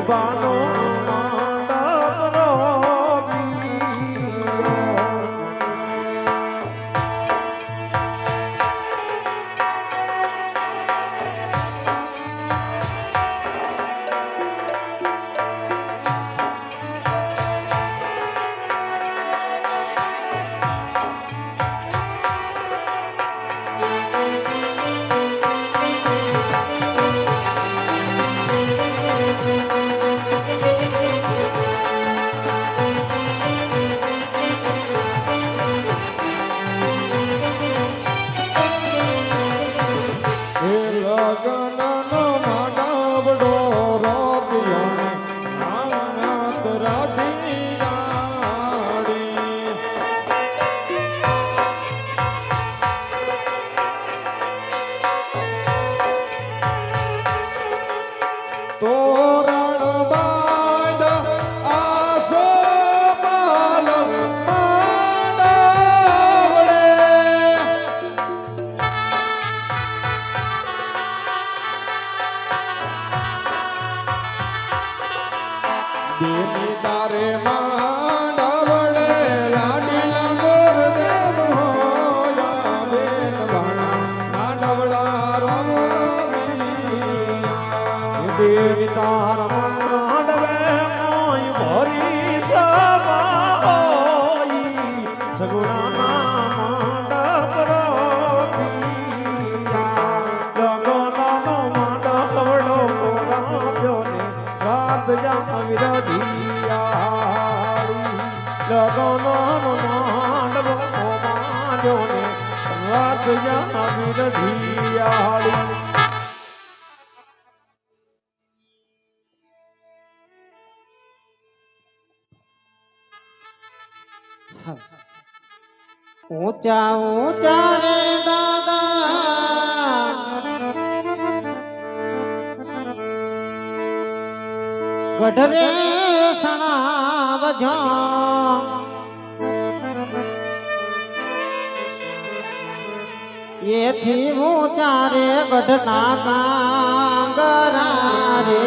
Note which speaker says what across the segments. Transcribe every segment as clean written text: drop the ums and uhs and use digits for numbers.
Speaker 1: બાનો તારે માંડવડે લાડી લંગોર દેવ હોયા બેન ભાણા માંડવડા રમી દેવી તારા માંડવે મોય ભરી સભા હોઈ સગુણા માંડવ રોપિયા લગનનો માંડવડો રામ્યો ને રાત જા વિરોધિયા લગનનો માંડવો માન્યો ને રાત જા વિરોધિયા ઊંચા ઊંચા રે દાદા ગઢરે સણાવજો એથી ઊંચા રે ગઢના કાંગરા રે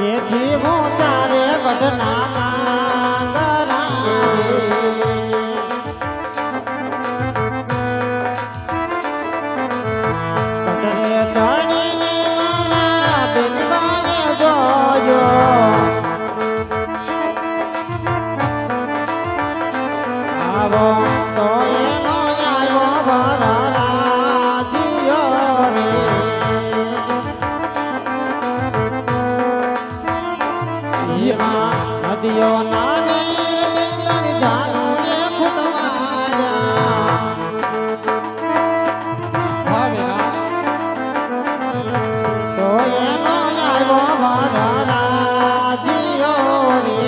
Speaker 1: એથી ઊંચા રે ગઢના કાંગરા ગઢરે ચડીને મારા બેનબાને જોયો આવો તો એનો આવ્યો ભરરાજ્યો રે નદીઓ ના નીર દિલદાર જાનું એ ખૂટવા તો એનો આવ્યો ભરરાજ્યો રે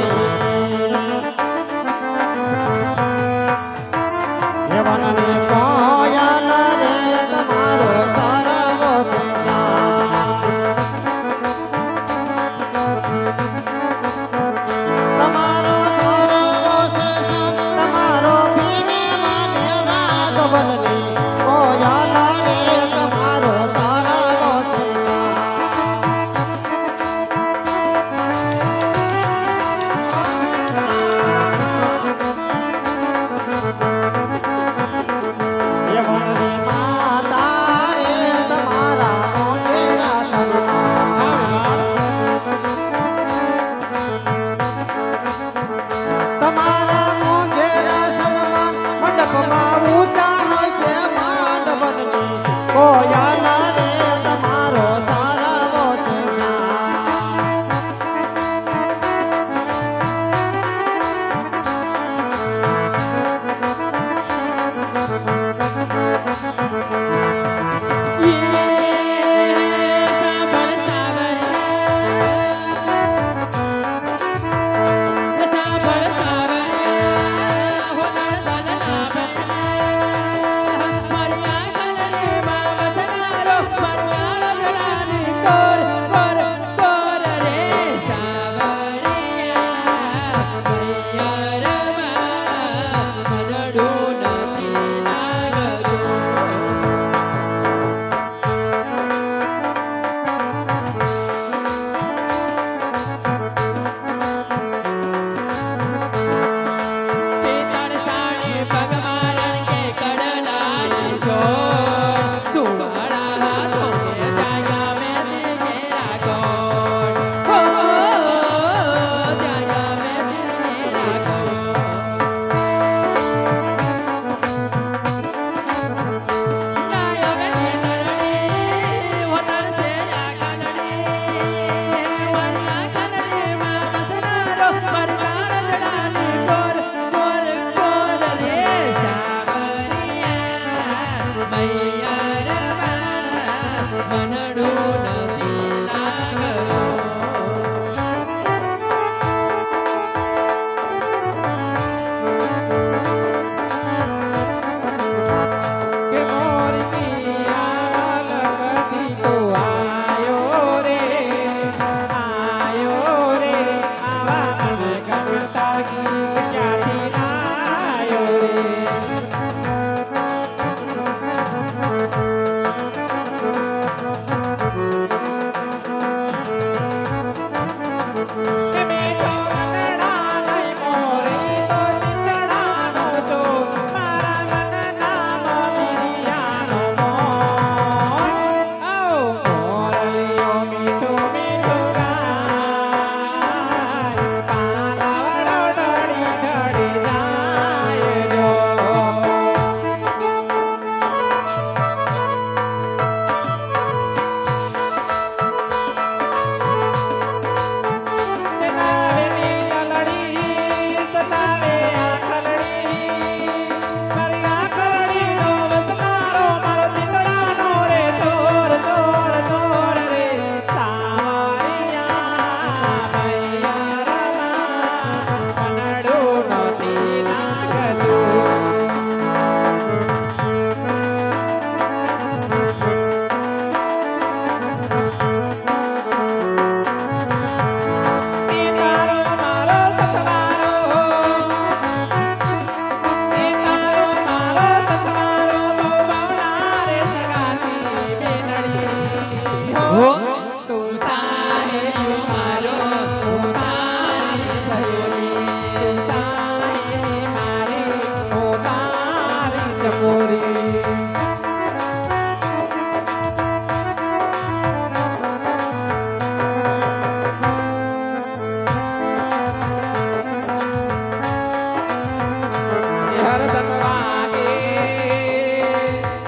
Speaker 1: હરદન વાગે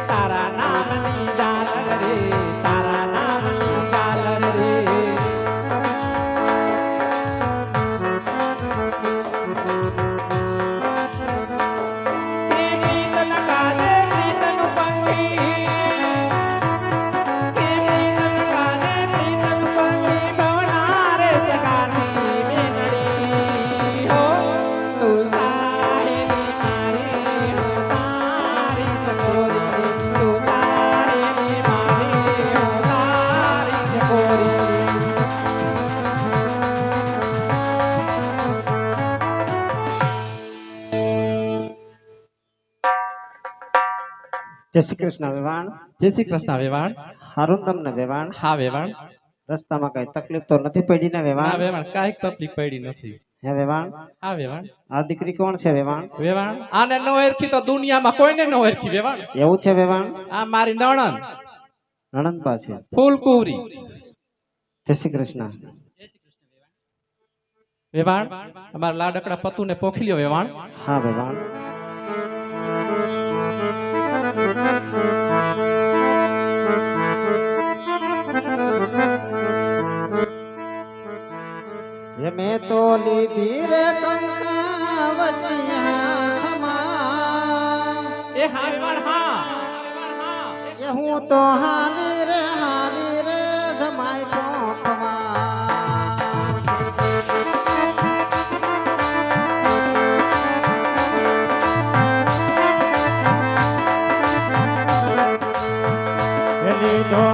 Speaker 1: તારા નામની ઝાલર રે તારા નામની ઝાલર રે જય શ્રી કૃષ્ણ વેવાણ
Speaker 2: જય શ્રી કૃષ્ણ વેવાણ.
Speaker 1: હારું તમને વેવાણ
Speaker 2: હા વેવાણ.
Speaker 1: રસ્તામાં કઈ તકલીફ તો નથી પડી ને
Speaker 2: ના
Speaker 1: વેવાણ
Speaker 2: વેવાણ કાંઈક તકલીફ પડી નથી.
Speaker 1: હે વેવાણ
Speaker 2: હા વેવાણ.
Speaker 1: આ દીકરી કોણ છે વેવાણ
Speaker 2: વેવાણ આને નો ઓળખી તો દુનિયામાં કોઈને નો ઓળખી વેવાણ.
Speaker 1: એવું છે વેવાણ
Speaker 2: આ મારી નણંદ
Speaker 1: નણંદ પાસે
Speaker 2: ફૂલકુરી.
Speaker 1: જય શ્રી કૃષ્ણ
Speaker 2: વેવાણ અમારા લાડકડા પતુને પોખી લ્યો વેવાણ.
Speaker 1: હા વેવાણ ये मैं तो લીધી રે કંકાવટિયા ખમા
Speaker 2: એ હા વેવાણ હા.
Speaker 1: ये હું તો હાલી રે જમાઈ પોખમાં લીધો